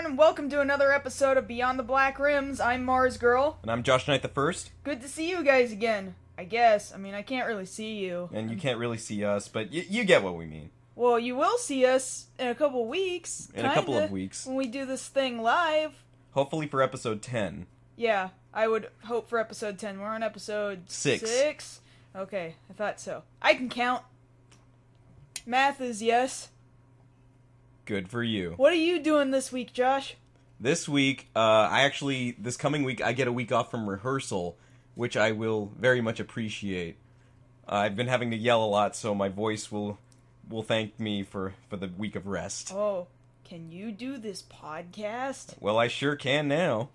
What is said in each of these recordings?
everyone, and welcome to another episode of Beyond the Black Rims. I'm Mars Girl. And I'm Josh Knight the First. Good to see you guys again. I guess. I mean, I can't really see you. And you can't really see us, but you get what we mean. Well, you will see us in a couple weeks. In a couple of weeks. When we do this thing live. Hopefully for episode 10. Yeah, I would hope for episode 10. We're on episode 6. Okay, I thought so. I can count. Math is yes. Good for you. What are you doing this week, Josh? This week, this coming week, I get a week off from rehearsal, which I will very much appreciate. I've been having to yell a lot, so my voice will thank me for the week of rest. Oh, can you do this podcast? Well, I sure can now.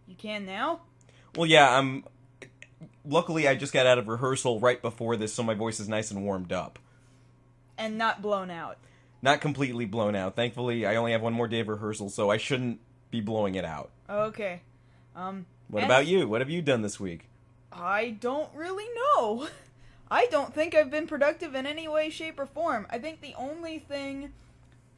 You can now? Well, yeah, luckily I just got out of rehearsal right before this, so my voice is nice and warmed up. And not blown out. Not completely blown out. Thankfully, I only have one more day of rehearsal, so I shouldn't be blowing it out. Okay. What about you? What have you done this week? I don't really know. I don't think I've been productive in any way, shape, or form. I think the only thing...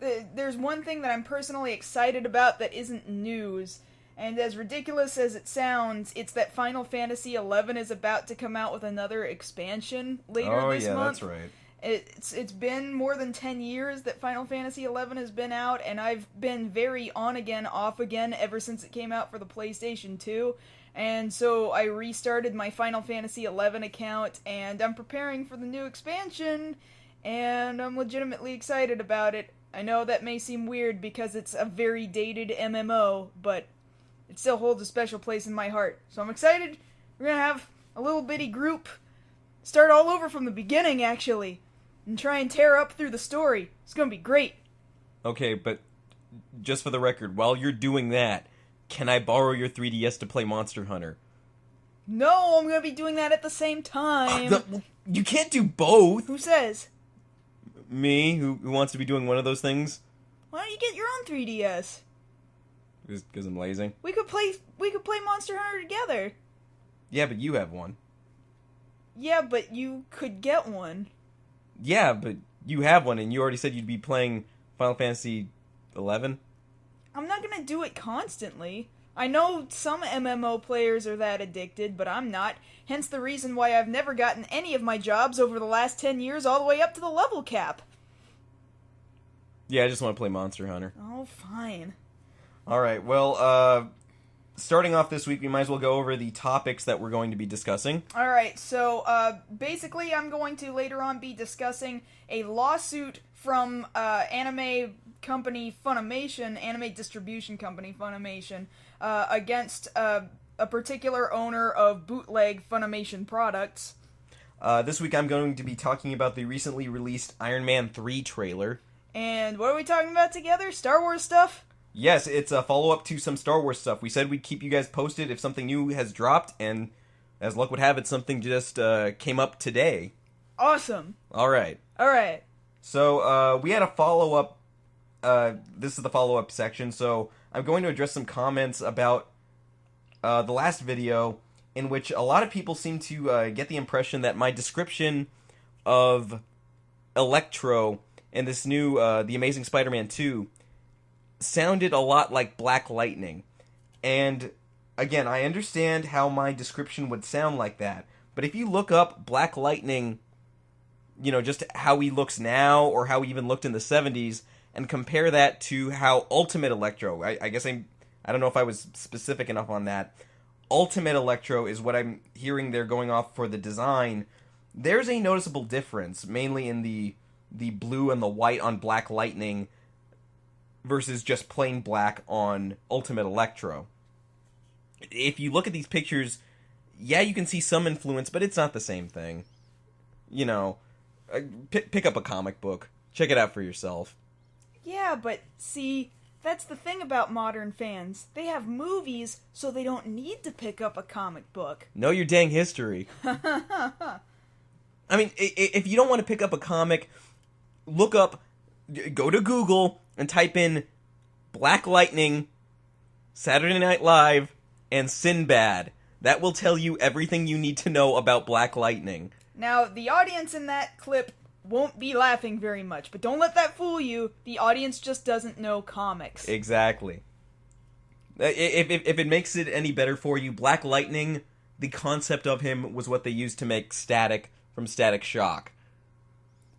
There's one thing that I'm personally excited about that isn't news. And as ridiculous as it sounds, it's that Final Fantasy XI is about to come out with another expansion later this month. Oh, yeah, that's right. It's been more than 10 years that Final Fantasy XI has been out, and I've been very on again, off again ever since it came out for the PlayStation 2. And so I restarted my Final Fantasy XI account, and I'm preparing for the new expansion, and I'm legitimately excited about it. I know that may seem weird because it's a very dated MMO, but it still holds a special place in my heart. So I'm excited. We're gonna have a little bitty group start all over from the beginning, actually, and try and tear up through the story. It's gonna be great. Okay, but just for the record, while you're doing that, can I borrow your 3DS to play Monster Hunter? No, I'm gonna be doing that at the same time. You can't do both! Who says? Me, who wants to be doing one of those things? Why don't you get your own 3DS? Because I'm lazy? We could play Monster Hunter together. Yeah, but you have one. Yeah, but you could get one. Yeah, but you have one, and you already said you'd be playing Final Fantasy XI? I'm not gonna do it constantly. I know some MMO players are that addicted, but I'm not. Hence the reason why I've never gotten any of my jobs over the last 10 years all the way up to the level cap. Yeah, I just want to play Monster Hunter. Oh, fine. Alright, well, starting off this week, we might as well go over the topics that we're going to be discussing. Alright, so, basically I'm going to later on be discussing a lawsuit from, anime company Funimation, anime distribution company Funimation, against, a particular owner of bootleg Funimation products. This week I'm going to be talking about the recently released Iron Man 3 trailer. And what are we talking about together? Star Wars stuff? Yes, it's a follow-up to some Star Wars stuff. We said we'd keep you guys posted if something new has dropped, and as luck would have it, something just came up today. Awesome. Alright. So, we had a follow-up. This is the follow-up section, so I'm going to address some comments about the last video, in which a lot of people seem to get the impression that my description of Electro in this new The Amazing Spider-Man 2 sounded a lot like Black Lightning. And, again, I understand how my description would sound like that, but if you look up Black Lightning, you know, just how he looks now, or how he even looked in the 70s, and compare that to how Ultimate Electro, I guess I don't know if I was specific enough on that, Ultimate Electro is what I'm hearing they're going off for the design. There's a noticeable difference, mainly in the blue and the white on Black Lightning, versus just plain black on Ultimate Electro. If you look at these pictures, yeah, you can see some influence, but it's not the same thing. You know, pick up a comic book. Check it out for yourself. Yeah, but see, that's the thing about modern fans. They have movies, so they don't need to pick up a comic book. Know your dang history. I mean, if you don't want to pick up a comic, go to Google and type in Black Lightning, Saturday Night Live, and Sinbad. That will tell you everything you need to know about Black Lightning. Now, the audience in that clip won't be laughing very much. But don't let that fool you. The audience just doesn't know comics. Exactly. If it makes it any better for you, Black Lightning, the concept of him was what they used to make Static from Static Shock.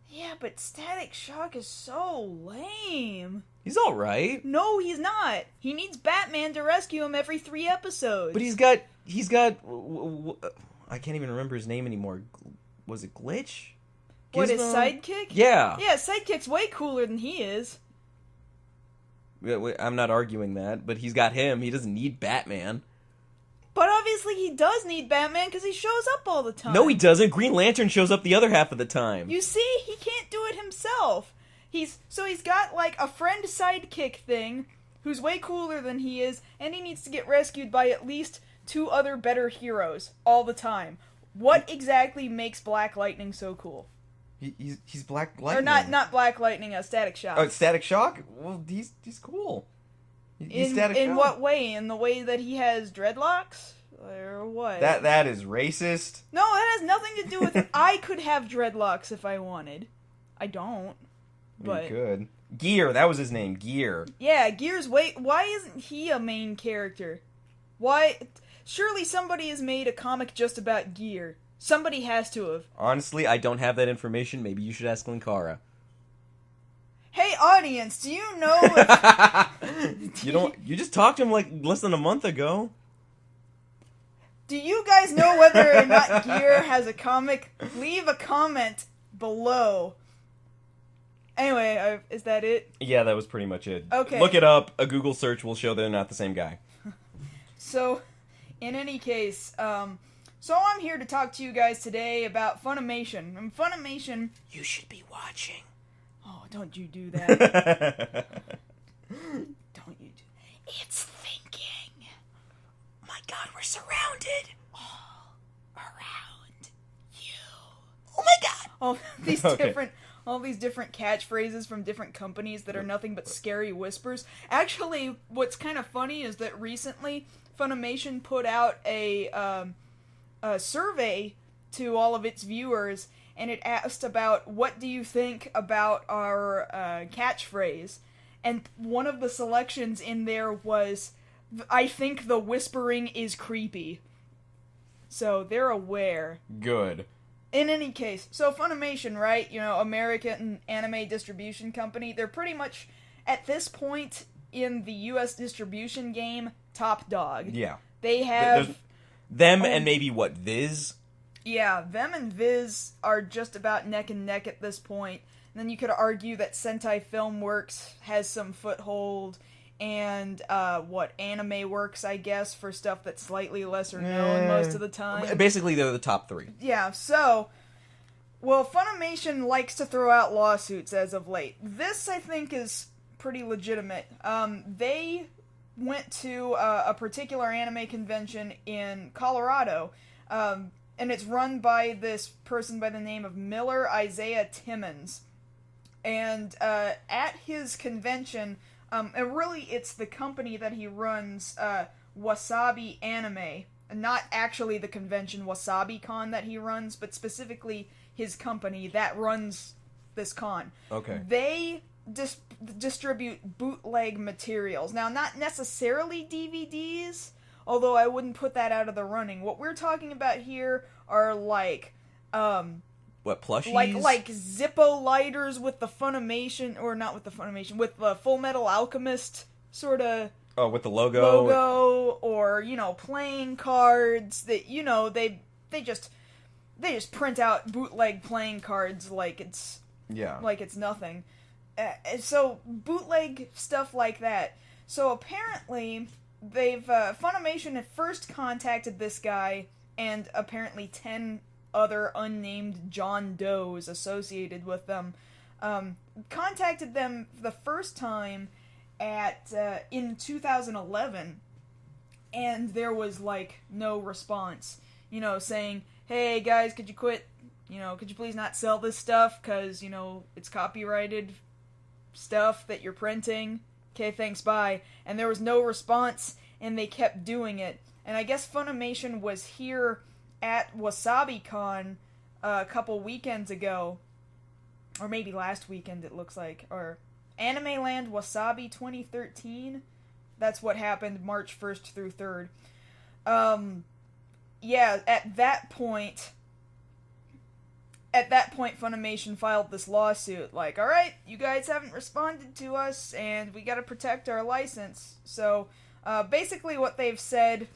Yeah, but Static Shock is so lame. He's alright. No, he's not. He needs Batman to rescue him every 3 episodes. But he's got I can't even remember his name anymore. Was it Glitch? What, his Gizmo? sidekick? Yeah. Yeah, Sidekick's way cooler than he is. I'm not arguing that, but he's got him. He doesn't need Batman. But obviously he does need Batman because he shows up all the time. No, he doesn't. Green Lantern shows up the other half of the time. You see, he can't do it himself. He's got like a friend sidekick thing who's way cooler than he is, and he needs to get rescued by at least 2 other better heroes all the time. What exactly makes Black Lightning so cool? He's Black Lightning. Or not Black Lightning, Static Shock. Oh, Static Shock? Well, he's cool. He's Static Shock. In what way? In the way that he has dreadlocks? Or what? That is racist. No, that has nothing to do with it. I could have dreadlocks if I wanted. I don't. But you could. Gear, that was his name. Gear. Yeah, Gear's way. Why isn't he a main character? Why? Surely somebody has made a comic just about Gear. Somebody has to have. Honestly, I don't have that information. Maybe you should ask Linkara. Hey, audience, do you know if... You just talked to him like less than a month ago. Do you guys know whether or not Gear has a comic? Leave a comment below. Anyway, is that it? Yeah, that was pretty much it. Okay. Look it up. A Google search will show they're not the same guy. So, in any case, so I'm here to talk to you guys today about Funimation. And Funimation... You should be watching. Oh, don't you do that. Don't you do... It's thinking. My God, we're surrounded. All around you. Oh my God. All these different catchphrases from different companies that are nothing but scary whispers. Actually, what's kind of funny is that recently Funimation put out a survey to all of its viewers, and it asked about what do you think about our catchphrase, and one of the selections in there was, I think the whispering is creepy. So they're aware. Good. In any case, so Funimation, right, American anime distribution company, they're pretty much, at this point in the US distribution game, top dog. Yeah. They have... Them and maybe, Viz? Yeah, them and Viz are just about neck and neck at this point. And then you could argue that Sentai Filmworks has some foothold, and, Anime Works, I guess, for stuff that's slightly lesser known most of the time. Basically, they're the top 3. Yeah, so... Well, Funimation likes to throw out lawsuits as of late. This, I think, is pretty legitimate. They went to a particular anime convention in Colorado, and it's run by this person by the name of Miller Isaiah Timmons. And at his convention, and really it's the company that he runs, Wasabi Anime, not actually the convention Wasabi Con that he runs, but specifically his company that runs this con. Okay. They distribute bootleg materials. Now, not necessarily DVDs, although I wouldn't put that out of the running. What we're talking about here are like, what, plushies? Like Zippo lighters with the Funimation, or not with the Funimation, with the Full Metal Alchemist sort of... Oh, with the logo? Or, playing cards that, they just print out bootleg playing cards like it's... Yeah. Like it's nothing. So, bootleg stuff like that. So, apparently, Funimation had first contacted this guy, and apparently 10 other unnamed John Does associated with them, contacted them the first time in 2011, and there was, no response, saying, hey, guys, could you quit, could you please not sell this stuff, because, it's copyrighted stuff that you're printing, okay, thanks, bye, and there was no response, and they kept doing it, and I guess Funimation was here at WasabiCon a couple weekends ago, or maybe last weekend it looks like, or Anime Land Wasabi 2013. That's what happened March 1st through 3rd. Yeah, at that point, Funimation filed this lawsuit, like, alright, you guys haven't responded to us, and we gotta protect our license. So, basically what they've said,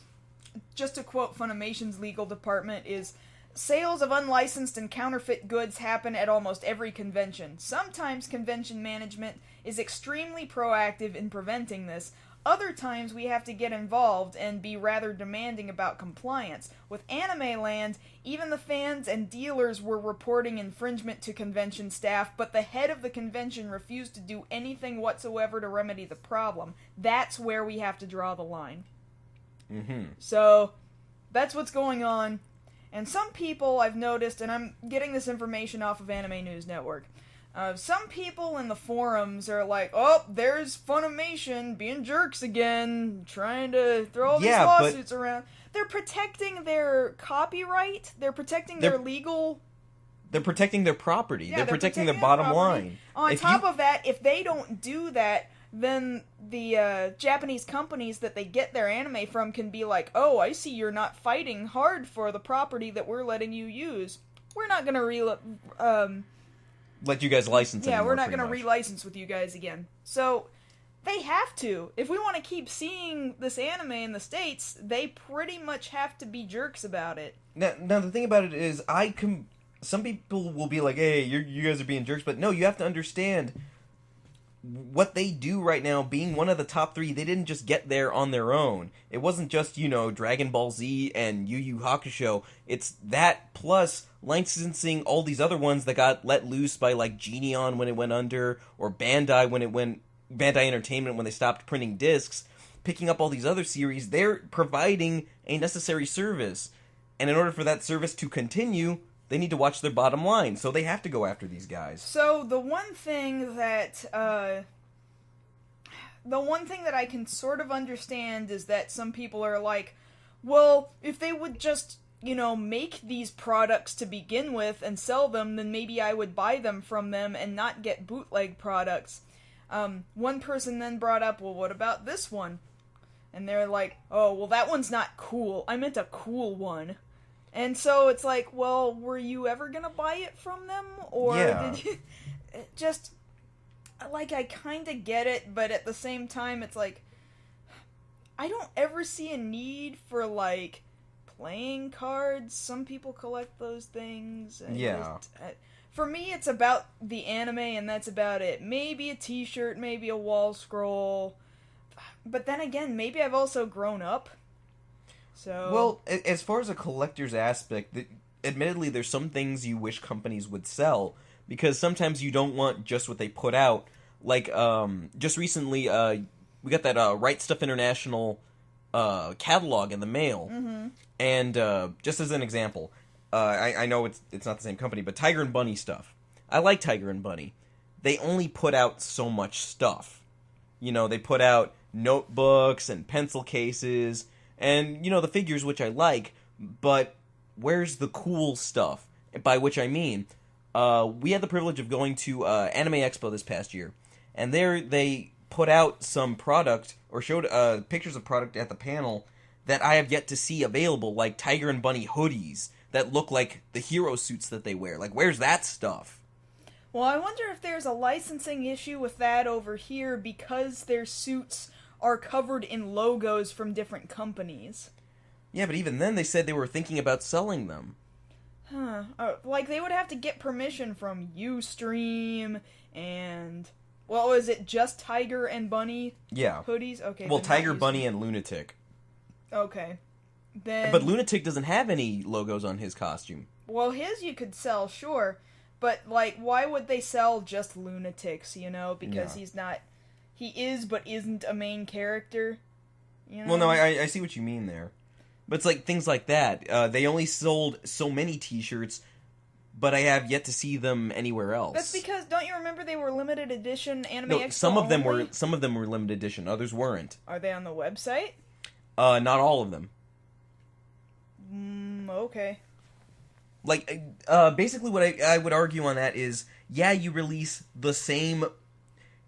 just to quote Funimation's legal department, is, sales of unlicensed and counterfeit goods happen at almost every convention. Sometimes convention management is extremely proactive in preventing this. Other times we have to get involved and be rather demanding about compliance. With Anime Land, even the fans and dealers were reporting infringement to convention staff, but the head of the convention refused to do anything whatsoever to remedy the problem. That's where we have to draw the line. Mm-hmm. So, that's what's going on. And some people I've noticed, and I'm getting this information off of Anime News Network, some people in the forums are like, oh, there's Funimation being jerks again, trying to throw all these lawsuits around. They're protecting their copyright, they're protecting their legal... They're protecting their property, Yeah, they're protecting their bottom line. On top of that, if they don't do that, then the Japanese companies that they get their anime from can be like, oh, I see you're not fighting hard for the property that we're letting you use. We're not going to let you guys license it. Yeah, we're not going to relicense with you guys again. So, they have to. If we want to keep seeing this anime in the States, they pretty much have to be jerks about it. Now the thing about it is, some people will be like, hey, you guys are being jerks, but no, you have to understand what they do right now, being one of the top 3, they didn't just get there on their own. It wasn't just, Dragon Ball Z and Yu Yu Hakusho. It's that plus licensing all these other ones that got let loose by, like, Geneon when it went under, or Bandai Entertainment when they stopped printing discs, picking up all these other series. They're providing a necessary service. And in order for that service to continue, they need to watch their bottom line, so they have to go after these guys. So the one thing that I can sort of understand is that some people are like, well, if they would just, make these products to begin with and sell them, then maybe I would buy them from them and not get bootleg products. One person then brought up, well, what about this one? And they're like, oh, well, that one's not cool. I meant a cool one. And so it's like, well, were you ever gonna buy it from them? Or did you... Just, like, I kinda get it, but at the same time, it's like, I don't ever see a need for, like, playing cards. Some people collect those things. For me, it's about the anime, and that's about it. Maybe a t-shirt, maybe a wall scroll. But then again, maybe I've also grown up. So... Well, as far as a collector's aspect, admittedly, there's some things you wish companies would sell, because sometimes you don't want just what they put out. Like, just recently, we got that Right Stuff International catalog in the mail. Mm-hmm. And just as an example, I know it's not the same company, but Tiger and Bunny stuff. I like Tiger and Bunny. They only put out so much stuff. They put out notebooks and pencil cases... And, the figures, which I like, but where's the cool stuff? By which I mean, we had the privilege of going to Anime Expo this past year, and there they put out some product, or showed pictures of product at the panel that I have yet to see available, like Tiger and Bunny hoodies that look like the hero suits that they wear. Like, where's that stuff? Well, I wonder if there's a licensing issue with that over here because their suits are covered in logos from different companies. Yeah, but even then they said they were thinking about selling them. Huh. Like, they would have to get permission from Ustream and... Well, is it just Tiger and Bunny hoodies? Okay. Well, Tiger, Bunny, and Lunatic. Okay. Then... But Lunatic doesn't have any logos on his costume. Well, his you could sell, sure. But, like, why would they sell just Lunatics, Because he's not... He is, but isn't a main character. Well, no, I see what you mean there. But it's like things like that. They only sold so many t-shirts, but I have yet to see them anywhere else. That's because, don't you remember they were limited edition Anime Expo some of them only? Some of them were limited edition. Others weren't. Are they on the website? Not all of them. Okay. Like, basically what I would argue on that is, yeah, you release the same...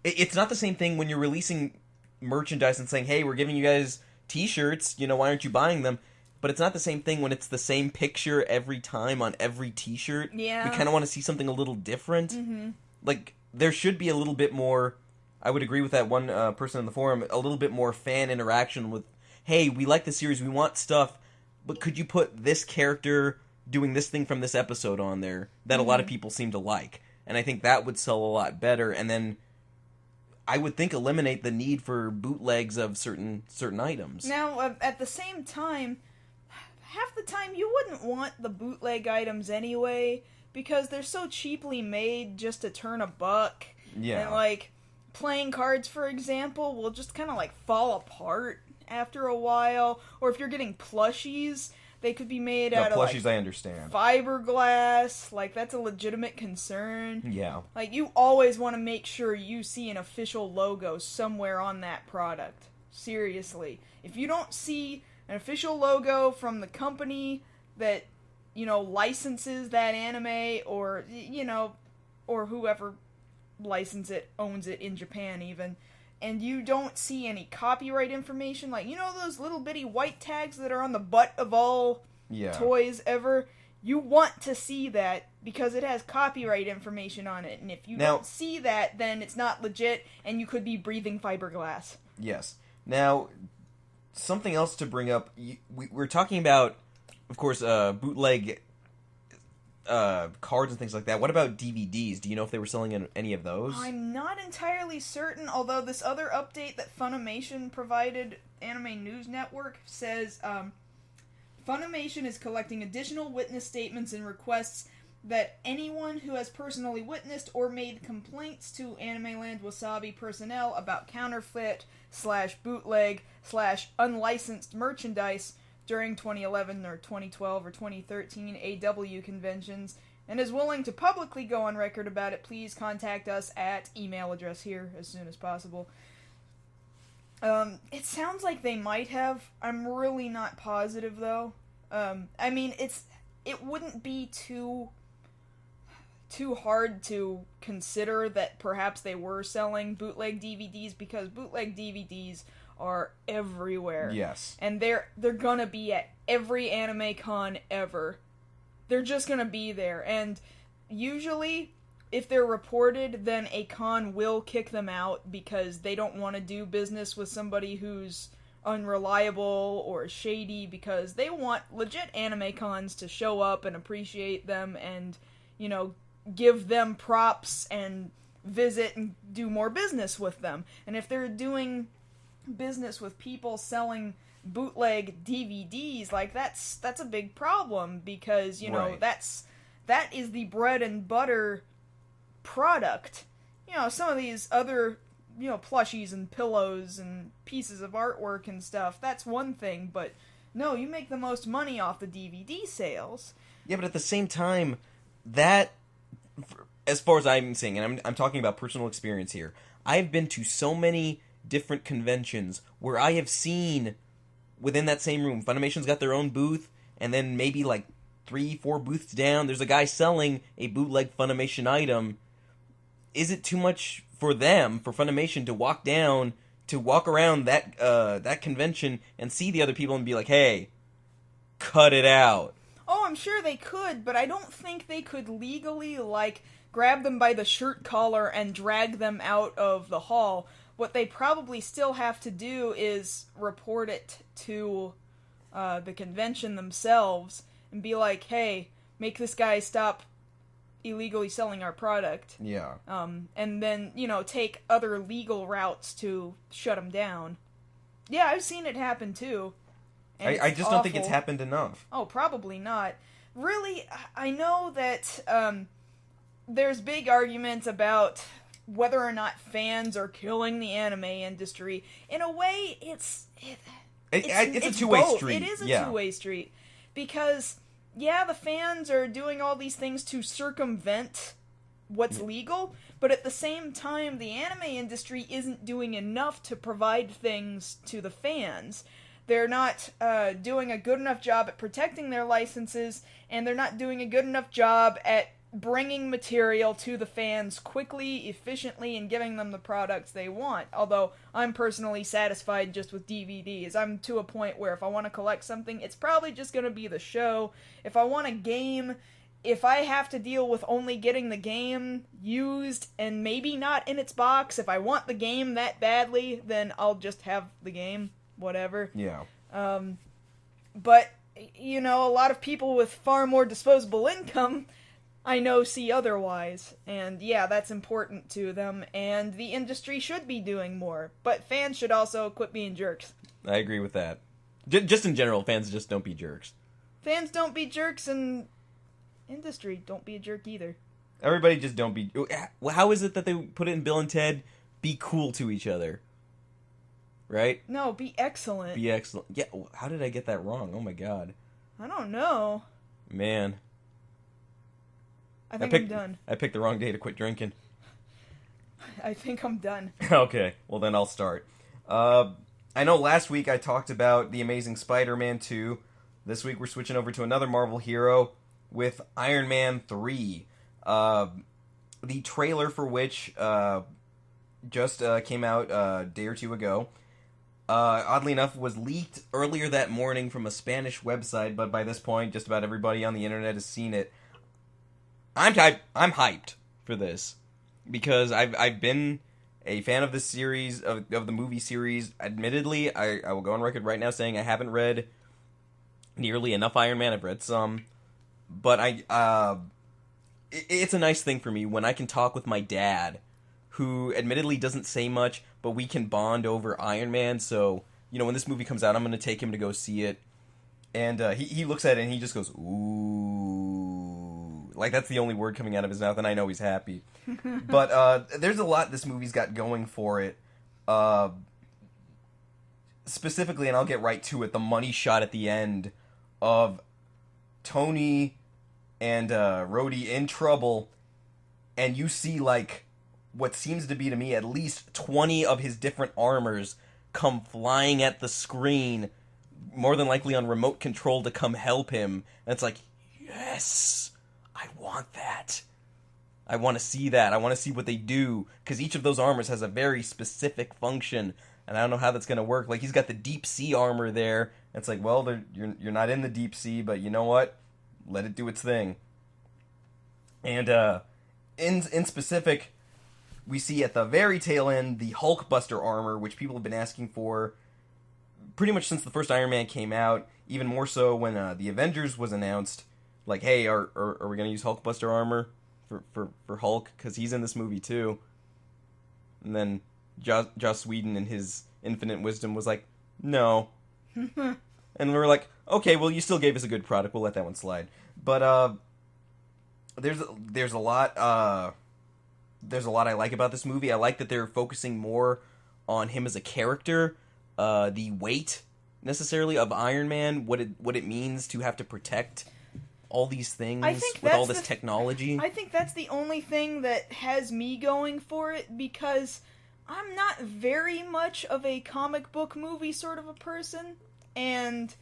It's not the same thing when you're releasing merchandise and saying, hey, we're giving you guys t-shirts, why aren't you buying them? But it's not the same thing when it's the same picture every time on every t-shirt. Yeah. We kind of want to see something a little different. Mm-hmm. Like, there should be a little bit more... I would agree with that one person in the forum, a little bit more fan interaction with, hey, we like the series, we want stuff, but could you put this character doing this thing from this episode on there that a lot of people seem to like? And I think that would sell a lot better, and then I would think eliminate the need for bootlegs of certain items. Now, at the same time, half the time you wouldn't want the bootleg items anyway, because they're so cheaply made just to turn a buck. Yeah. And, like, playing cards, for example, will just kind of, like, fall apart after a while. Or if you're getting plushies, they could be made out of, plushies, like, I understand. Fiberglass. Like, that's a legitimate concern. Yeah. Like, you always want to make sure you see an official logo somewhere on that product. Seriously. If you don't see an official logo from the company that, licenses that anime, or, or whoever license it, owns it in Japan even, and you don't see any copyright information, like, those little bitty white tags that are on the butt of all toys ever, you want to see that because it has copyright information on it, and if you don't see that, then it's not legit, and you could be breathing fiberglass. Yes. Now, something else to bring up, we're talking about, of course, bootleg cards and things like that. What about DVDs? Do you know if they were selling any of those? I'm not entirely certain, although this other update that Funimation provided Anime News Network says Funimation is collecting additional witness statements and requests that anyone who has personally witnessed or made complaints to Anime Land Wasabi personnel about counterfeit/bootleg/unlicensed merchandise during 2011 or 2012 or 2013 AW conventions, and is willing to publicly go on record about it, please contact us at email address here as soon as possible. It sounds like they might have. I'm really not positive, though. I mean, it wouldn't be too hard to consider that perhaps they were selling bootleg DVDs, because bootleg DVDs are everywhere. Yes. And they're gonna be at every anime con ever. They're just gonna be there. And usually, if they're reported, then a con will kick them out because they don't want to do business with somebody who's unreliable or shady, because they want legit anime cons to show up and appreciate them and, give them props and visit and do more business with them. And if they're doing business with people selling bootleg DVDs, like, that's a big problem, because right. that is the bread and butter product. Some of these other plushies and pillows and pieces of artwork and stuff, that's one thing, but no, you make the most money off the DVD sales. Yeah, but at the same time, that, as far as I'm seeing, and I'm talking about personal experience here, I've been to so many different conventions where I have seen within that same room, Funimation's got their own booth, and then maybe like 3-4 booths down, there's a guy selling a bootleg Funimation item. Is it too much for them, for Funimation, to walk around that convention and see the other people and be like, hey, cut it out? Oh, I'm sure they could, but I don't think they could legally, grab them by the shirt collar and drag them out of the hall. What they probably still have to do is report it to the convention themselves and be like, hey, make this guy stop illegally selling our product. Yeah. And then, take other legal routes to shut him down. Yeah, I've seen it happen too. I just don't think it's happened enough. Oh, probably not. Really, I know that there's big arguments about whether or not fans are killing the anime industry. In a way, it's a two-way both. street. It is a two-way street. Because, yeah, the fans are doing all these things to circumvent what's legal, but at the same time, the anime industry isn't doing enough to provide things to the fans. They're not doing a good enough job at protecting their licenses, and they're not doing a good enough job at bringing material to the fans quickly, efficiently, and giving them the products they want. Although I'm personally satisfied just with DVDs. I'm to a point where if I want to collect something, it's probably just going to be the show. If I want a game, if I have to deal with only getting the game used and maybe not in its box, if I want the game that badly, then I'll just have the game, whatever. Yeah. But, you know, a lot of people with far more disposable income, I know, see otherwise. And yeah, that's important to them, and the industry should be doing more. But fans should also quit being jerks. I agree with that. Just in general, fans just don't be jerks. Fans don't be jerks, and industry don't be a jerk either. Everybody just don't be... How is it that they put it in Bill and Ted? Be cool to each other. Right? No, be excellent. Be excellent. Yeah, how did I get that wrong? Oh my god. I don't know. Man. I'm done. I picked the wrong day to quit drinking. I think I'm done. Okay, well then I'll start. I know last week I talked about The Amazing Spider-Man 2. This week we're switching over to another Marvel hero with Iron Man 3. The trailer for which just came out a day or two ago. Oddly enough, was leaked earlier that morning from a Spanish website, but by this point, just about everybody on the internet has seen it. I'm hyped for this because I've been a fan of this series of the movie series. Admittedly, I will go on record right now saying I haven't read nearly enough Iron Man. I've read some, but it's a nice thing for me when I can talk with my dad, who admittedly doesn't say much, but we can bond over Iron Man. So, you know, when this movie comes out, I'm going to take him to go see it. And he looks at it and he just goes, ooh. Like, that's the only word coming out of his mouth, and I know he's happy. But there's a lot this movie's got going for it. Specifically, and I'll get right to it, the money shot at the end of Tony and Rhodey in trouble, and you see, like, what seems to be to me at least 20 of his different armors come flying at the screen, more than likely on remote control to come help him. And it's like, yes, I want that. I want to see that. I want to see what they do, because each of those armors has a very specific function, and I don't know how that's going to work. Like, he's got the deep sea armor there. It's like, well, you're not in the deep sea, but you know what? Let it do its thing. And in specific, we see at the very tail end the Hulkbuster armor, which people have been asking for pretty much since the first Iron Man came out, even more so when the Avengers was announced. Like, hey, are we going to use Hulkbuster armor for Hulk? Because he's in this movie too. And then Joss Whedon in his infinite wisdom was like, no. And we were like, okay, well, you still gave us a good product. We'll let that one slide. But there's a lot I like about this movie. I like that they're focusing more on him as a character, the weight necessarily of Iron Man, what it means to have to protect all these things with all this technology. I think that's the only thing that has me going for it, because I'm not very much of a comic book movie sort of a person, and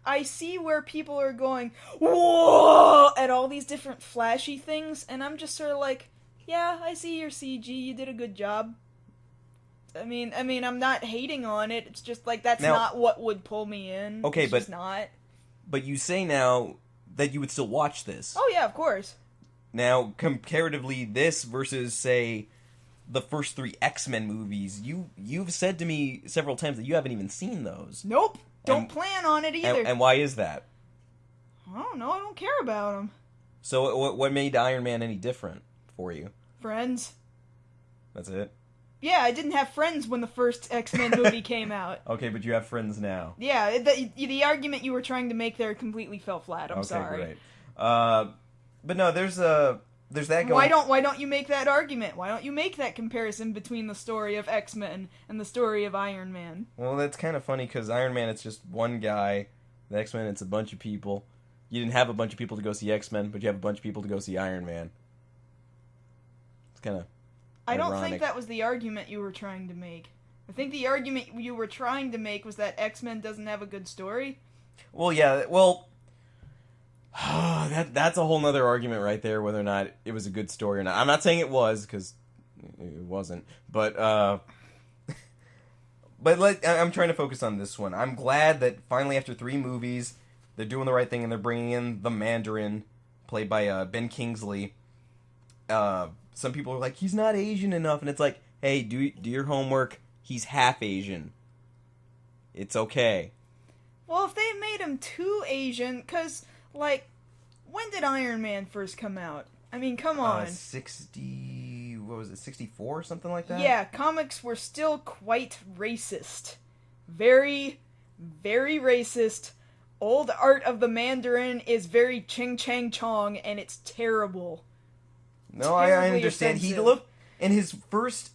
I see where people are going, whoa, at all these different flashy things, and I'm just sort of like, yeah, I see your CG, you did a good job. I mean, I'm not hating on it, it's just like, that's not what would pull me in. Okay, it's just not. But you say now that you would still watch this. Oh yeah, of course. Now, comparatively, this versus, say, the first 3 X-Men movies, you've said to me several times that you haven't even seen those. Nope. Don't plan on it either. And why is that? I don't know. I don't care about them. So what made Iron Man any different for you? Friends. That's it? Yeah, I didn't have friends when the first X-Men movie came out. Okay, but you have friends now. Yeah, the argument you were trying to make there completely fell flat. I'm sorry. Okay, great. But no, there's that going. Why don't you make that argument? Why don't you make that comparison between the story of X-Men and the story of Iron Man? Well, that's kind of funny, because Iron Man, it's just one guy. The X-Men, it's a bunch of people. You didn't have a bunch of people to go see X-Men, but you have a bunch of people to go see Iron Man. It's kind of I don't ironic. think that was the argument you were trying to make. I think the argument you were trying to make was that X-Men doesn't have a good story. Well, yeah, well, That's a whole nother argument right there, whether or not it was a good story or not. I'm not saying it was, because it wasn't. But I'm trying to focus on this one. I'm glad that finally, after 3 movies, they're doing the right thing and they're bringing in the Mandarin, played by Ben Kingsley. Some people are like, he's not Asian enough, and it's like, hey, do your homework. He's half Asian. It's okay. Well, if they made him too Asian, because, like, when did Iron Man first come out? I mean, come on. 64 or something like that? Yeah, comics were still quite racist. Very, very racist. Old art of the Mandarin is very ching chang chong, and it's terrible. No, I understand. Offensive. He looked, in his first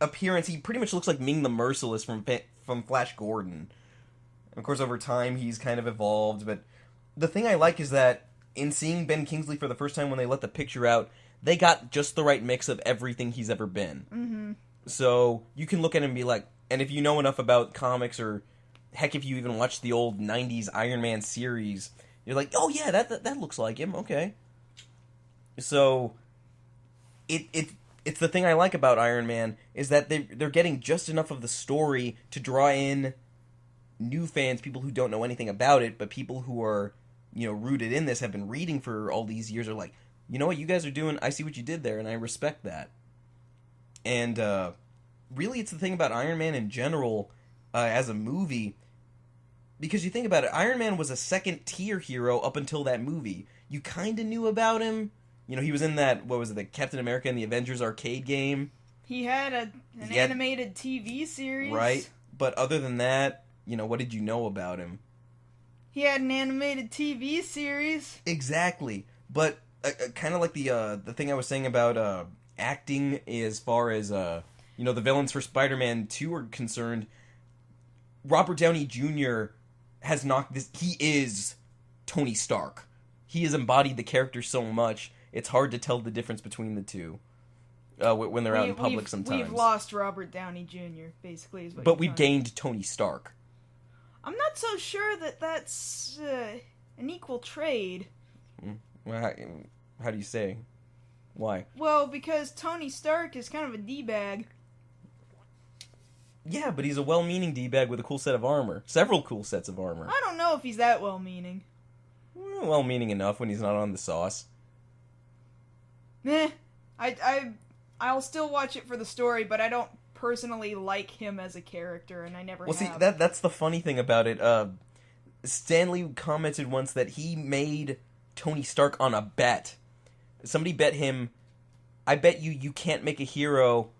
appearance, he pretty much looks like Ming the Merciless from Flash Gordon. And of course, over time, he's kind of evolved, but the thing I like is that in seeing Ben Kingsley for the first time when they let the picture out, they got just the right mix of everything he's ever been. Mm-hmm. So you can look at him and be like, and if you know enough about comics, or heck, if you even watched the old 90s Iron Man series, you're like, oh yeah, that looks like him, okay. So it's the thing I like about Iron Man, is that they're getting just enough of the story to draw in new fans, people who don't know anything about it, but people who are, rooted in this, have been reading for all these years, are like, you know what you guys are doing, I see what you did there, and I respect that. And really, it's the thing about Iron Man in general, as a movie, because you think about it, Iron Man was a second-tier hero up until that movie. You kind of knew about him. He was in that, the Captain America and the Avengers arcade game. He had an animated TV series. Right, but other than that, what did you know about him? He had an animated TV series. Exactly, but kind of like the thing I was saying about acting, as far as the villains for Spider-Man 2 are concerned, Robert Downey Jr. has knocked this. He is Tony Stark. He has embodied the character so much, it's hard to tell the difference between the two when they're out in public sometimes. We've lost Robert Downey Jr., basically. But we've gained Tony Stark. I'm not so sure that that's an equal trade. Well, how do you say? Why? Well, because Tony Stark is kind of a D-bag. Yeah, but he's a well-meaning D-bag with a cool set of armor. Several cool sets of armor. I don't know if he's that well-meaning. Well-meaning enough when he's not on the sauce. Meh. I'll still watch it for the story, but I don't personally like him as a character, and I never have. See, that's the funny thing about it. Stan Lee commented once that he made Tony Stark on a bet. Somebody bet him, I bet you can't make a hero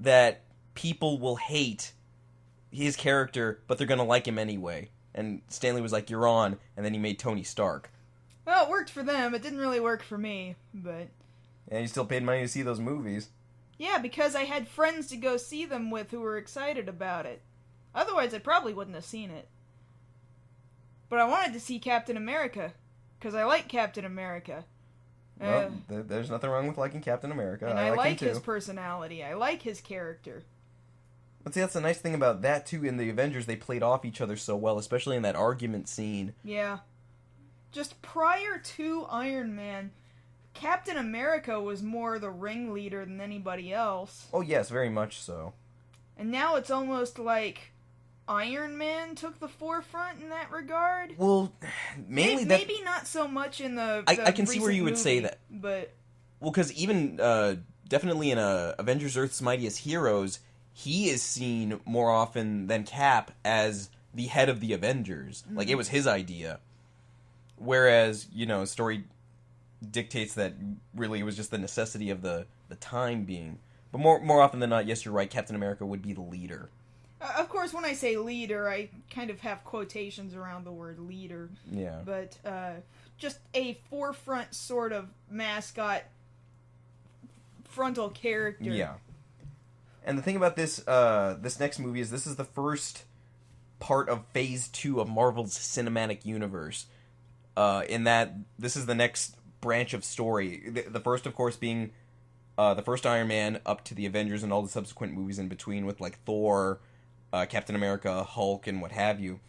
that people will hate his character, but they're going to like him anyway. And Stan Lee was like, you're on, and then he made Tony Stark. Well, it worked for them. It didn't really work for me, but... And you still paid money to see those movies. Yeah, because I had friends to go see them with who were excited about it. Otherwise, I probably wouldn't have seen it. But I wanted to see Captain America, because I like Captain America. Well, there's nothing wrong with liking Captain America. And I like his personality. I like his character. But see, that's the nice thing about that, too. In the Avengers, they played off each other so well, especially in that argument scene. Yeah. Just prior to Iron Man, Captain America was more the ringleader than anybody else. Oh, yes, very much so. And now it's almost like Iron Man took the forefront in that regard. Well, mainly maybe not so much in the I can see where you would movie, say that. But... Well, because even, definitely in Avengers Earth's Mightiest Heroes, he is seen more often than Cap as the head of the Avengers. Mm-hmm. Like, it was his idea. Whereas, story dictates that really it was just the necessity of the time being. But more often than not, yes, you're right, Captain America would be the leader. Of course, when I say leader, I kind of have quotations around the word leader. Yeah. But just a forefront sort of mascot, frontal character. Yeah. And the thing about this next movie is this is the first part of Phase 2 of Marvel's cinematic universe. In that this is the next branch of story. The first, of course, being the first Iron Man up to the Avengers and all the subsequent movies in between with, like, Thor, Captain America, Hulk, and what have you.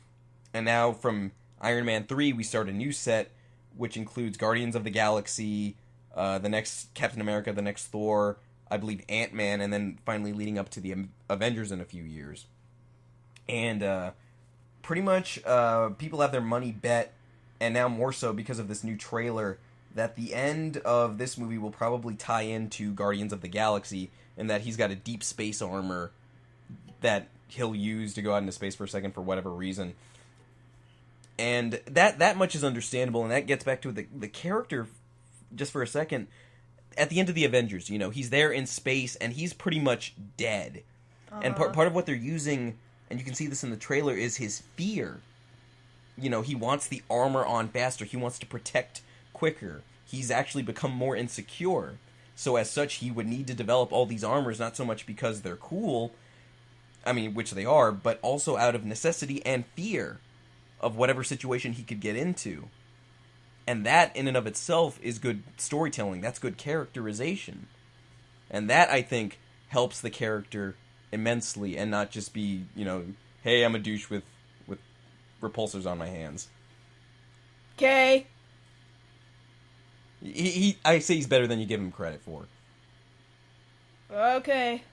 And now from Iron Man 3, we start a new set which includes Guardians of the Galaxy, the next Captain America, the next Thor, I believe Ant-Man, and then finally leading up to the Avengers in a few years. And pretty much people have their money bet, and now more so because of this new trailer, that the end of this movie will probably tie into Guardians of the Galaxy, and that he's got a deep space armor that he'll use to go out into space for a second for whatever reason. And that much is understandable, and that gets back to the character just for a second. At the end of the Avengers, he's there in space, and he's pretty much dead. And part of what they're using, and you can see this in the trailer, is his fear. He wants the armor on faster. He wants to protect quicker. He's actually become more insecure. So as such, he would need to develop all these armors, not so much because they're cool, which they are, but also out of necessity and fear of whatever situation he could get into. And that, in and of itself, is good storytelling. That's good characterization. And that, I think, helps the character immensely, and not just be, hey, I'm a douche with repulsors on my hands. Okay. I say he's better than you give him credit for. Okay.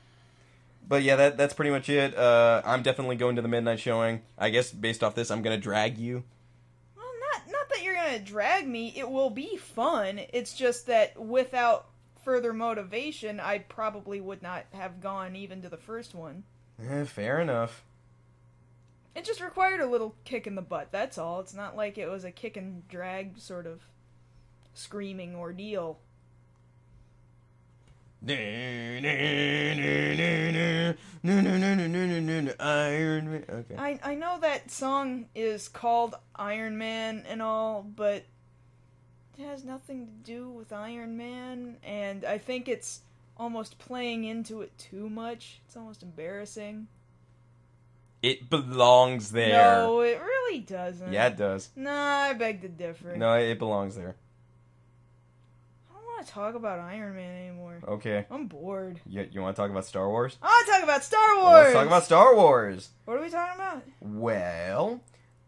But yeah, that's pretty much it. I'm definitely going to the midnight showing. I guess based off this, I'm gonna drag you. Well, not that you're gonna drag me. It will be fun. It's just that without further motivation, I probably would not have gone even to the first one. Fair enough. It just required a little kick in the butt, that's all. It's not like it was a kick and drag sort of screaming ordeal. Iron Man. Okay. I know that song is called Iron Man and all, but it has nothing to do with Iron Man, and I think it's almost playing into it too much. It's almost embarrassing. It belongs there. No, it really doesn't. Yeah, it does. Nah, I beg to differ. No, it belongs there. I don't want to talk about Iron Man anymore. Okay. I'm bored. You want to talk about Star Wars? I want to talk about Star Wars! Well, let's talk about Star Wars! What are we talking about? Well,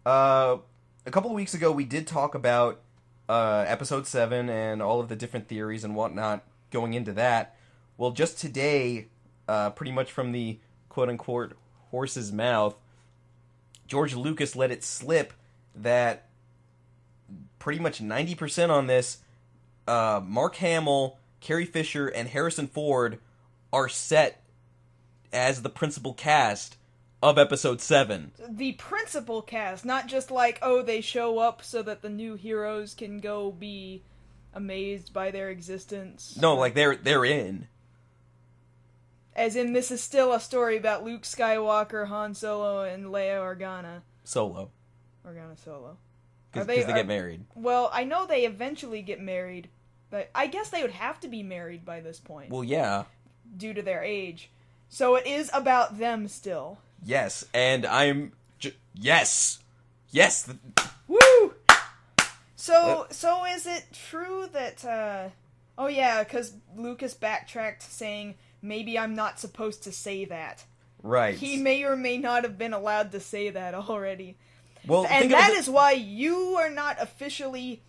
a couple of weeks ago we did talk about Episode 7 and all of the different theories and whatnot going into that. Well, just today, pretty much from the quote-unquote horse's mouth, George Lucas let it slip that pretty much 90% on this, Mark Hamill, Carrie Fisher, and Harrison Ford are set as the principal cast of Episode 7. The principal cast, not just like, oh, they show up so that the new heroes can go be amazed by their existence. No, like they're in. As in, this is still a story about Luke Skywalker, Han Solo, and Leia Organa. Solo. Organa Solo. Because they get married. Well, I know they eventually get married, but I guess they would have to be married by this point. Well, yeah. Due to their age. So it is about them still. Yes, and I'm... yes! Yes! Woo! So is it true that, oh yeah, because Lucas backtracked saying, maybe I'm not supposed to say that. Right. He may or may not have been allowed to say that already. Well, and that is why you are not officially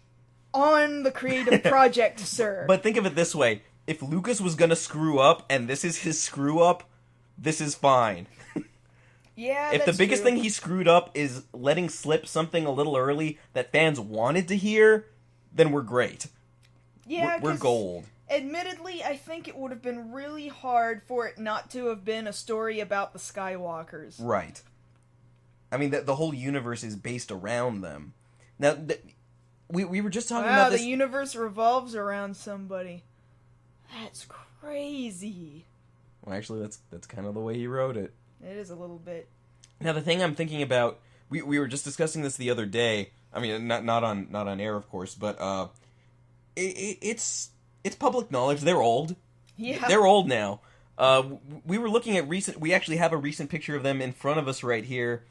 on the creative project, sir. But think of it this way. If Lucas was gonna screw up, and this is his screw up, this is fine. Yeah, if the biggest thing he screwed up is letting slip something a little early that fans wanted to hear, then we're great. Yeah, we're gold. Admittedly, I think it would have been really hard for it not to have been a story about the Skywalkers. Right. I mean, the whole universe is based around them. Now, we were just talking about this... Wow, the universe revolves around somebody. That's crazy. Well, actually, that's kind of the way he wrote it. It is a little bit. Now, the thing I'm thinking about... We were just discussing this the other day. I mean, not on air, of course, but it's public knowledge. They're old. Yeah. They're old now. We were looking at recent... We actually have a recent picture of them in front of us right here.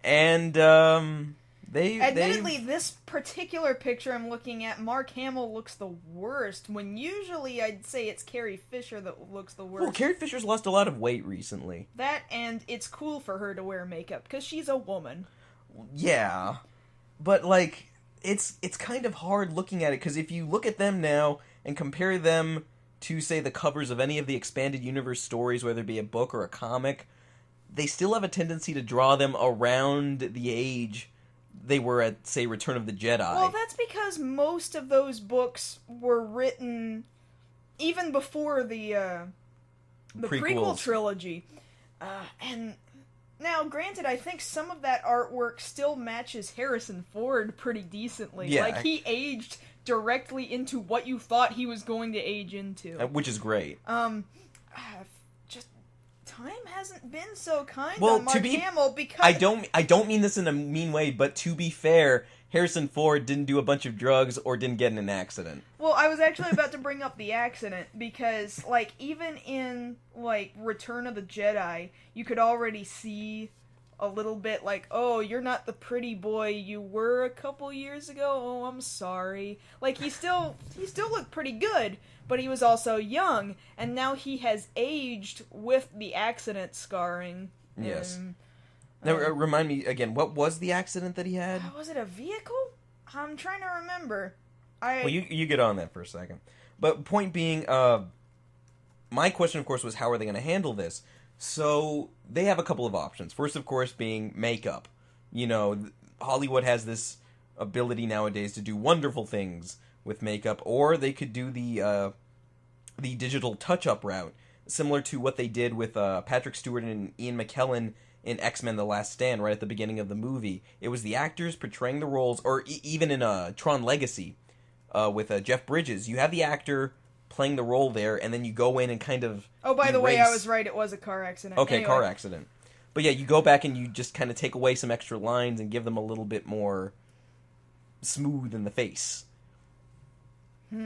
And, Admittedly, this particular picture I'm looking at, Mark Hamill looks the worst, when usually I'd say it's Carrie Fisher that looks the worst. Well, Carrie Fisher's lost a lot of weight recently. That, and it's cool for her to wear makeup, because she's a woman. Yeah. But, like, it's kind of hard looking at it, because if you look at them now and compare them to, say, the covers of any of the expanded universe stories, whether it be a book or a comic, they still have a tendency to draw them around the age they were at, say, Return of the Jedi. Well, that's because most of those books were written even before the prequel trilogy. And now, granted, I think some of that artwork still matches Harrison Ford pretty decently. Yeah. Like, he aged directly into what you thought he was going to age into. Which is great. Just time hasn't been so kind well, on Mark Hamill, because I don't mean this in a mean way, but to be fair, Harrison Ford didn't do a bunch of drugs or didn't get in an accident. Well, I was actually about to bring up the accident, because, like, even in, like, Return of the Jedi, you could already see a little bit, like, oh, you're not the pretty boy you were a couple years ago, oh, I'm sorry. Like, he still looked pretty good, but he was also young, and now he has aged with the accident scarring. Yes. Now, remind me again, what was the accident that he had? Was it a vehicle? I'm trying to remember. Well, you get on that for a second. But point being, my question, of course, was how are they going to handle this? So, they have a couple of options. First, of course, being makeup. You know, Hollywood has this ability nowadays to do wonderful things with makeup, or they could do the digital touch-up route, similar to what they did with Patrick Stewart and Ian McKellen in X-Men The Last Stand right at the beginning of the movie. It was the actors portraying the roles, or even in Tron Legacy with Jeff Bridges. You have the actor playing the role there, and then you go in and kind of Oh, by the way, I was right, it was a car accident. Okay, anyway. Car accident. But yeah, you go back and you just kind of take away some extra lines and give them a little bit more smooth in the face.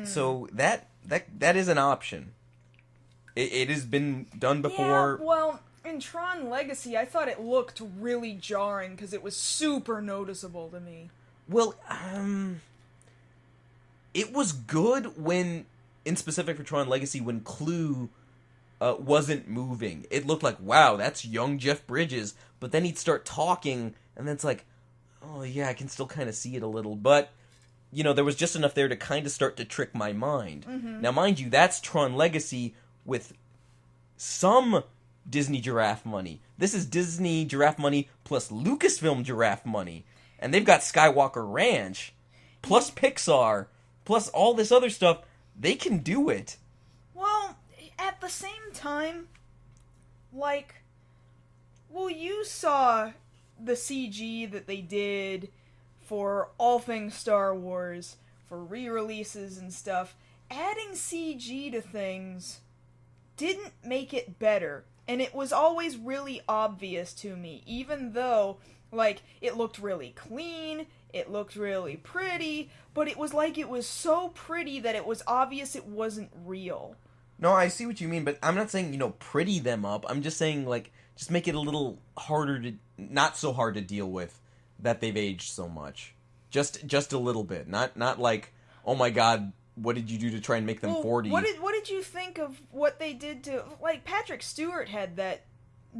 So that is an option. It has been done before. Yeah, well, in Tron Legacy, I thought it looked really jarring because it was super noticeable to me. Well, it was good when, in specific for Tron Legacy, when Clue wasn't moving. It looked like, wow, that's young Jeff Bridges. But then he'd start talking, and then it's like, oh yeah, I can still kind of see it a little. But, you know, there was just enough there to kind of start to trick my mind. Mm-hmm. Now, mind you, that's Tron Legacy with some Disney giraffe money. This is Disney giraffe money plus Lucasfilm giraffe money. And they've got Skywalker Ranch, plus Pixar, plus all this other stuff. They can do it. Well, at the same time, like, well, you saw the CG that they did for all things Star Wars, for re-releases and stuff. Adding CG to things didn't make it better. And it was always really obvious to me, even though, like, it looked really clean, it looked really pretty, but it was like it was so pretty that it was obvious it wasn't real. No, I see what you mean, but I'm not saying, you know, pretty them up. I'm just saying, like, just make it a little harder to, not so hard to deal with that they've aged so much. Just a little bit. Not like, oh my god, what did you do to try and make them 40? What did you think of what they did to, like, Patrick Stewart had that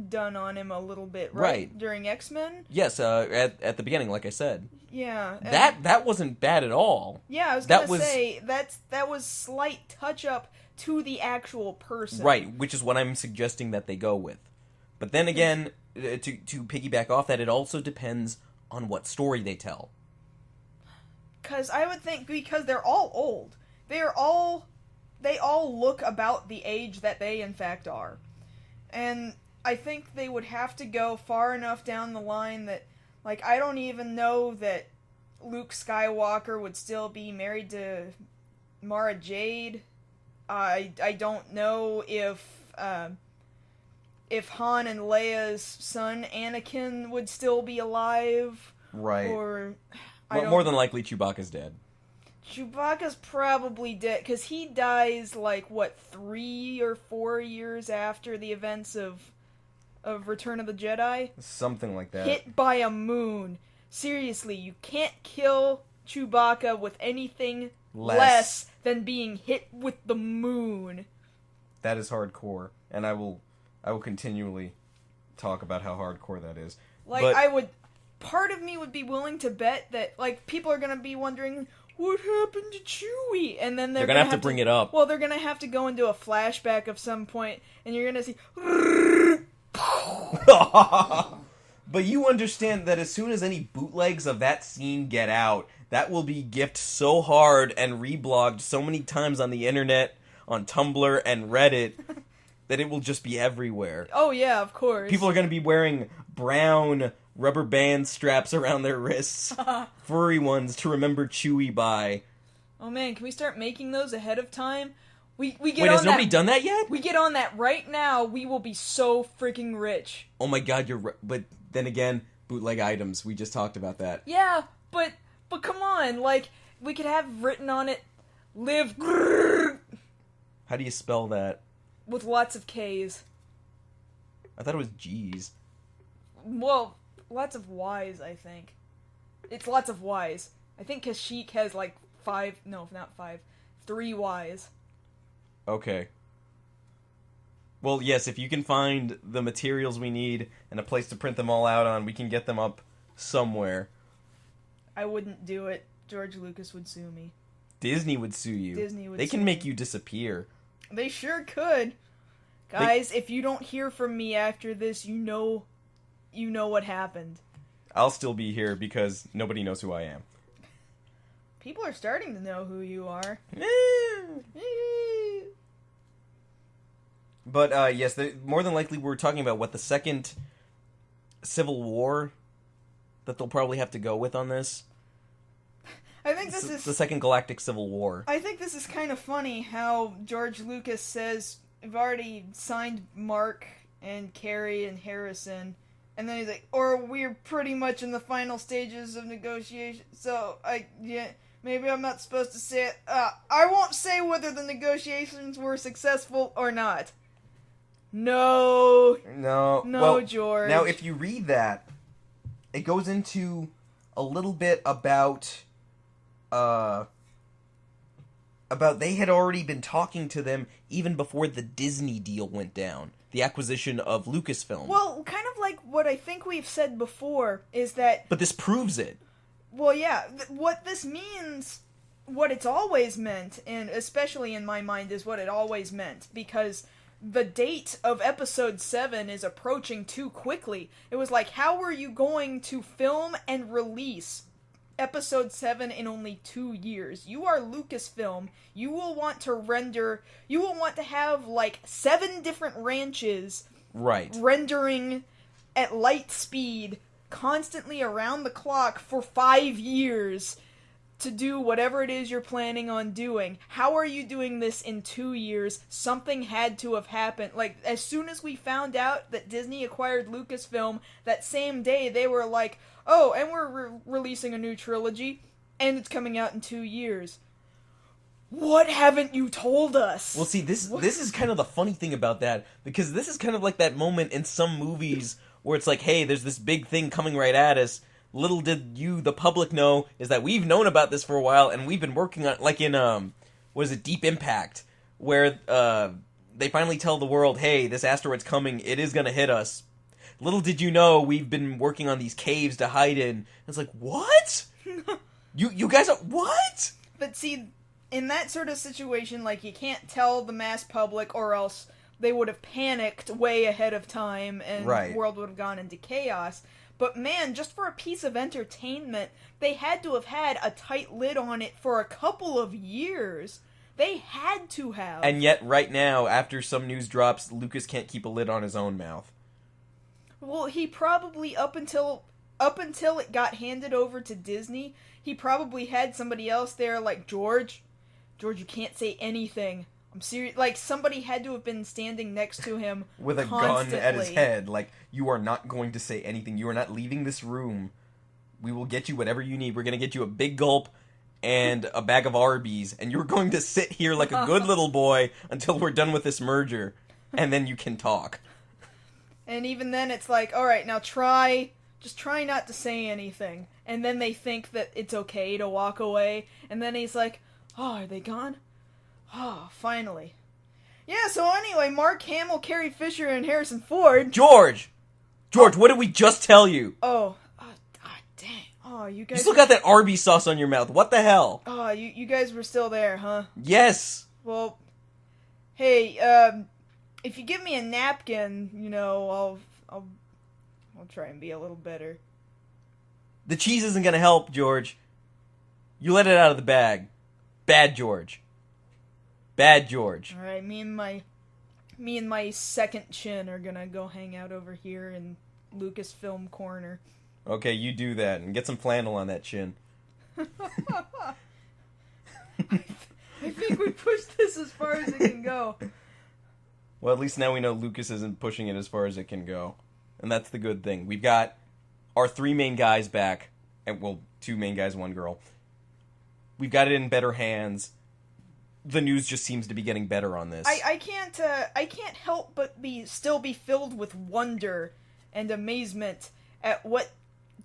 done on him a little bit, right? During X-Men? Yes, at the beginning, like I said. Yeah. That wasn't bad at all. Yeah, I was gonna say, that was slight touch-up to the actual person. Right, which is what I'm suggesting that they go with. But then again, to piggyback off that, it also depends on what story they tell. Because I would think, because they're all old. They all look about the age that they in fact are. And I think they would have to go far enough down the line that, like, I don't even know that Luke Skywalker would still be married to Mara Jade. I don't know if Han and Leia's son Anakin would still be alive. Right. Or more than likely Chewbacca's dead. Chewbacca's probably dead, because he dies, like, 3 or 4 years after the events of Return of the Jedi? Something like that. Hit by a moon. Seriously, you can't kill Chewbacca with anything less than being hit with the moon. That is hardcore, and I will continually talk about how hardcore that is. Like, but, part of me would be willing to bet that, like, people are gonna be wondering, what happened to Chewie? And then they're gonna have to bring it up. Well, they're gonna have to go into a flashback of some point, and you're gonna see... But you understand that as soon as any bootlegs of that scene get out, that will be gifted so hard and reblogged so many times on the internet, on Tumblr and Reddit, that it will just be everywhere. Oh yeah, of course. People are going to be wearing brown rubber band straps around their wrists, furry ones to remember Chewie by. Oh man, can we start making those ahead of time? We get Wait, on has nobody done that yet? We get on that right now, we will be so freaking rich. Oh my god, you're right. But then again, bootleg items, we just talked about that. Yeah, but come on, like, we could have written on it, live How do you spell that? with lots of K's. I thought it was G's. Well, lots of Y's, I think. It's lots of Y's. I think Kashyyyk has like 3 Y's. Okay. Well, yes, if you can find the materials we need and a place to print them all out on, we can get them up somewhere. I wouldn't do it. George Lucas would sue me. Disney would sue you. Disney would They sue can make me. you disappear. They sure could. Guys, if you don't hear from me after this, you know what happened. I'll still be here because nobody knows who I am. People are starting to know who you are. But, yes, more than likely we're talking about, the second Civil War that they'll probably have to go with on this? I think this is... the second Galactic Civil War. I think this is kind of funny how George Lucas says, we've already signed Mark and Carrie and Harrison, and then he's like, or we're pretty much in the final stages of negotiation, so maybe I'm not supposed to say it. I won't say whether the negotiations were successful or not. No, Well, George. Now, if you read that, it goes into a little bit about they had already been talking to them even before the Disney deal went down. The acquisition of Lucasfilm. Well, kind of like what I think we've said before is that... But this proves it. Well, yeah. What this means, what it's always meant, and especially in my mind, is what it always meant. Because the date of Episode 7 is approaching too quickly. It was like, how are you going to film and release Episode 7 in only 2 years? You are Lucasfilm. You will want to have like 7 different ranches, right, rendering at light speed constantly around the clock for 5 years to do whatever it is you're planning on doing. How are you doing this in 2 years? Something had to have happened. Like, as soon as we found out that Disney acquired Lucasfilm, that same day they were like, oh, and we're releasing a new trilogy, and it's coming out in 2 years. What haven't you told us? Well, see, this is kind of the funny thing about that, because this is kind of like that moment in some movies where it's like, hey, there's this big thing coming right at us. Little did you, the public, know, is that we've known about this for a while, and we've been working on, like in, Deep Impact, where, they finally tell the world, hey, this asteroid's coming, it is gonna hit us. Little did you know, we've been working on these caves to hide in. And it's like, what? you guys are, what? But see, in that sort of situation, like, you can't tell the mass public, or else they would have panicked way ahead of time, and the world would have gone into chaos. But man, just for a piece of entertainment, they had to have had a tight lid on it for a couple of years. They had to have. And yet, right now, after some news drops, Lucas can't keep a lid on his own mouth. Well, he probably, up until it got handed over to Disney, he probably had somebody else there like, George, you can't say anything. I'm serious. Like, somebody had to have been standing next to him with a gun at his head. Like, you are not going to say anything. You are not leaving this room. We will get you whatever you need. We're going to get you a big gulp and a bag of Arby's. And you're going to sit here like a good little boy until we're done with this merger. And then you can talk. And even then, it's like, alright, now just try not to say anything. And then they think that it's okay to walk away. And then he's like, oh, are they gone? Oh, finally. Yeah, so anyway, Mark Hamill, Carrie Fisher, and Harrison Ford... George, what did we just tell you? Oh, Oh, you You guys. still got that Arby's sauce on your mouth. What the hell? Oh, you guys were still there, huh? Yes. Well, hey, if you give me a napkin, I'll try and be a little better. The cheese isn't gonna help, George. You let it out of the bag. Bad George. Bad George. All right, me and my second chin are gonna go hang out over here in Lucasfilm corner. Okay, you do that and get some flannel on that chin. I think we pushed this as far as it can go. Well, at least now we know Lucas isn't pushing it as far as it can go. And that's the good thing. We've got our 3 main guys back. And, well, 2 main guys, 1 girl. We've got it in better hands. The news just seems to be getting better on this. I can't help but still be filled with wonder and amazement at what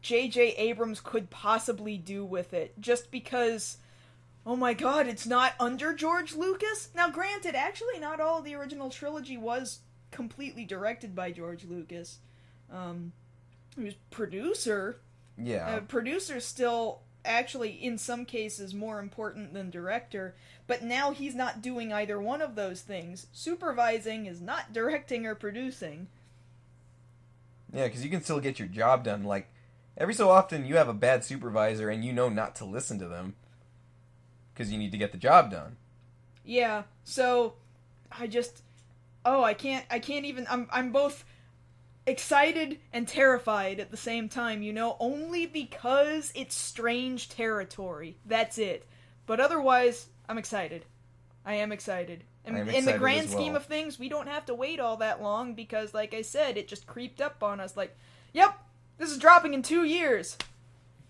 J.J. Abrams could possibly do with it. Just because, oh my god, it's not under George Lucas? Now granted, actually not all of the original trilogy was completely directed by George Lucas. He was producer. Yeah. Producer's still actually, in some cases, more important than director, but now he's not doing either one of those things. Supervising is not directing or producing. Yeah, because you can still get your job done. Like, every so often you have a bad supervisor and you know not to listen to them. Because you need to get the job done. Yeah, so, I can't even, I'm both excited and terrified at the same time, only because it's strange territory. That's it. But otherwise, I'm excited. I am excited. And in the grand scheme of things, we don't have to wait all that long because, like I said, it just creeped up on us like, yep, this is dropping in 2 years.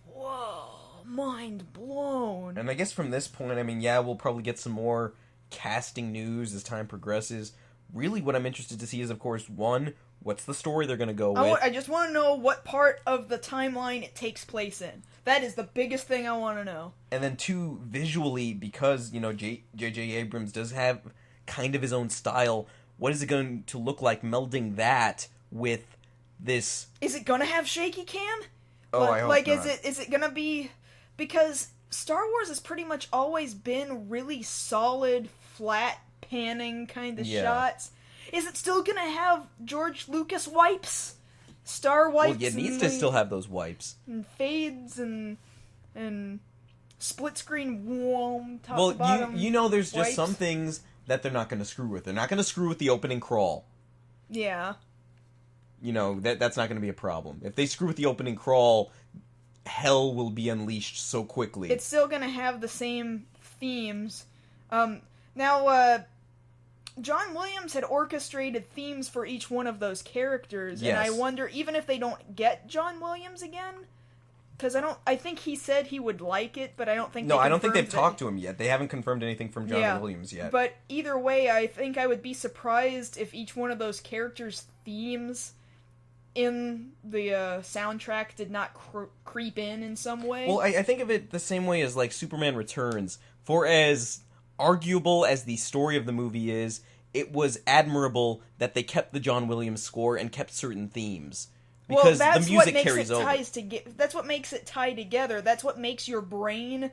Whoa, mind blown. And I guess from this point, yeah, we'll probably get some more casting news as time progresses. Really, what I'm interested to see is, of course, 1, what's the story they're going to go with? I just want to know what part of the timeline it takes place in. That is the biggest thing I want to know. And then 2, visually, because, J.J. Abrams does have kind of his own style, what is it going to look like melding that with this? Is it going to have shaky cam? I hope not. Is it going to be... Because Star Wars has pretty much always been really solid, flat, panning kind of shots. Is it still going to have George Lucas wipes? Star wipes? Well, it needs to still have those wipes. And fades and split screen top to bottom. There's wipes. just some things that they're not going to screw with. They're not going to screw with the opening crawl. Yeah. That's not going to be a problem. If they screw with the opening crawl, hell will be unleashed so quickly. It's still going to have the same themes. Now, John Williams had orchestrated themes for each one of those characters, yes. And I wonder, even if they don't get John Williams again, because I think he said he would like it, but I don't think I don't think they've talked to him yet. They haven't confirmed anything from John Williams yet. But either way, I think I would be surprised if each one of those characters' themes in the soundtrack did not creep in some way. Well, I think of it the same way as, like, Superman Returns. For as arguable as the story of the movie is, it was admirable that they kept the John Williams score and kept certain themes. Because the music carries over. That's what makes it tie together. That's what makes your brain,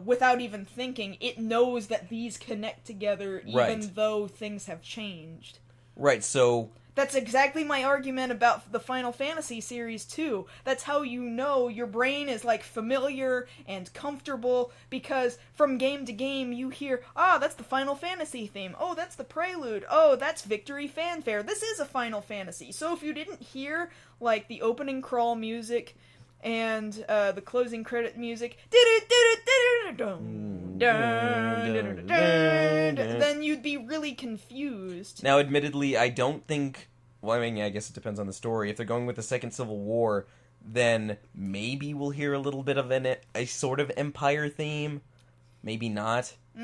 without even thinking, it knows that these connect together even though things have changed. Right, so... That's exactly my argument about the Final Fantasy series, too. That's how you know your brain is, like, familiar and comfortable, because from game to game you hear, that's the Final Fantasy theme. Oh, that's the prelude. Oh, that's Victory Fanfare. This is a Final Fantasy. So if you didn't hear, like, the opening crawl music and the closing credit music, then you'd be really confused. Now, admittedly, I don't think... Well, I guess it depends on the story. If they're going with the Second Civil War, then maybe we'll hear a little bit of a sort of Empire theme. Maybe not. I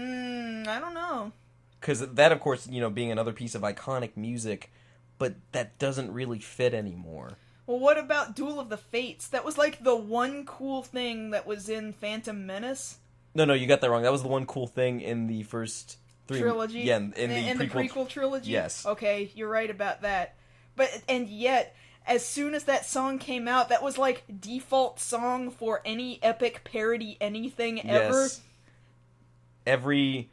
don't know. Because that, of course, being another piece of iconic music, but that doesn't really fit anymore. Well, what about Duel of the Fates? That was, like, the one cool thing that was in Phantom Menace. No, you got that wrong. That was the one cool thing in the first 3... Trilogy? Yeah, in the prequel trilogy? Yes. Okay, you're right about that. And yet, as soon as that song came out, that was like default song for any epic parody anything ever. Yes. Every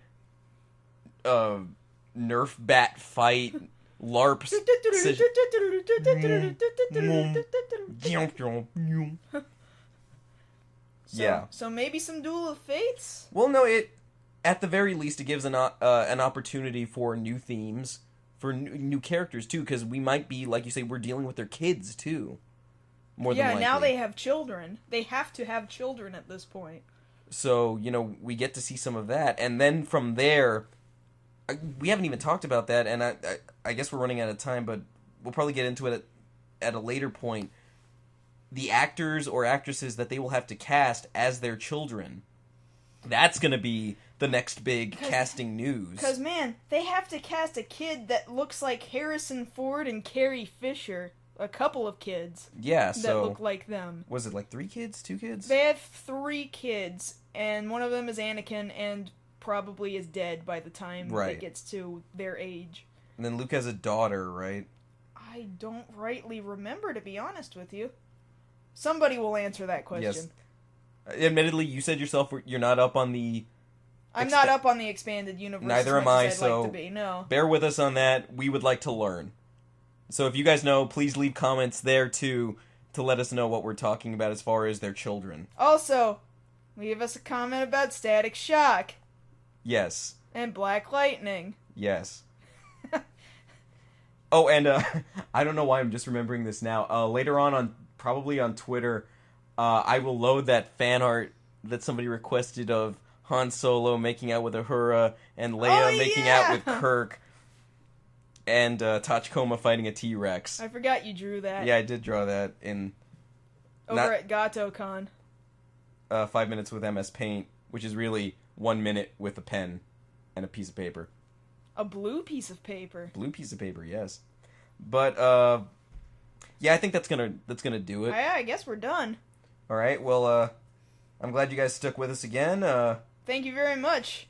Nerf bat fight, LARP yeah. So maybe some Duel of Fates? Well, no, at the very least it gives an opportunity for new themes, for new characters too, because we might be, like you say, we're dealing with their kids too. More than likely. Yeah, now they have children. They have to have children at this point. So, we get to see some of that, and then from there, we haven't even talked about that, and I guess we're running out of time, but we'll probably get into it at a later point. The actors or actresses that they will have to cast as their children. That's going to be the next big casting news. Because, man, they have to cast a kid that looks like Harrison Ford and Carrie Fisher. A couple of kids. Yeah, that look like them. Was it like 3 kids? 2 kids? They have 3 kids, and one of them is Anakin, and probably is dead by the time it gets to their age. And then Luke has a daughter, right? I don't rightly remember, to be honest with you. Somebody will answer that question. Yes. Admittedly, you said yourself you're not up on the... I'm not up on the expanded universe. Neither am I, so like to be. No. Bear with us on that. We would like to learn. So if you guys know, please leave comments there too to let us know what we're talking about as far as their children. Also, leave us a comment about Static Shock. Yes. And Black Lightning. Yes. Oh, and I don't know why I'm just remembering this now. Later on probably on Twitter, I will load that fan art that somebody requested of Han Solo making out with Uhura and Leia making out with Kirk. And Tachikoma fighting a T-Rex. I forgot you drew that. Yeah, I did draw that in... Over at GatoCon. 5 minutes with MS Paint, which is really 1 minute with a pen and a piece of paper. A blue piece of paper. Blue piece of paper, yes. But, yeah, I think that's gonna do it. Yeah, I guess we're done. Alright, well, I'm glad you guys stuck with us again. Thank you very much.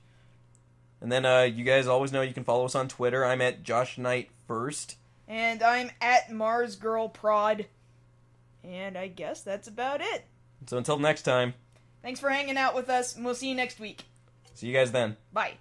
And then you guys always know you can follow us on Twitter. I'm at Josh Knight First. And I'm at Mars Girl Prod. And I guess that's about it. So until next time. Thanks for hanging out with us, and we'll see you next week. See you guys then. Bye.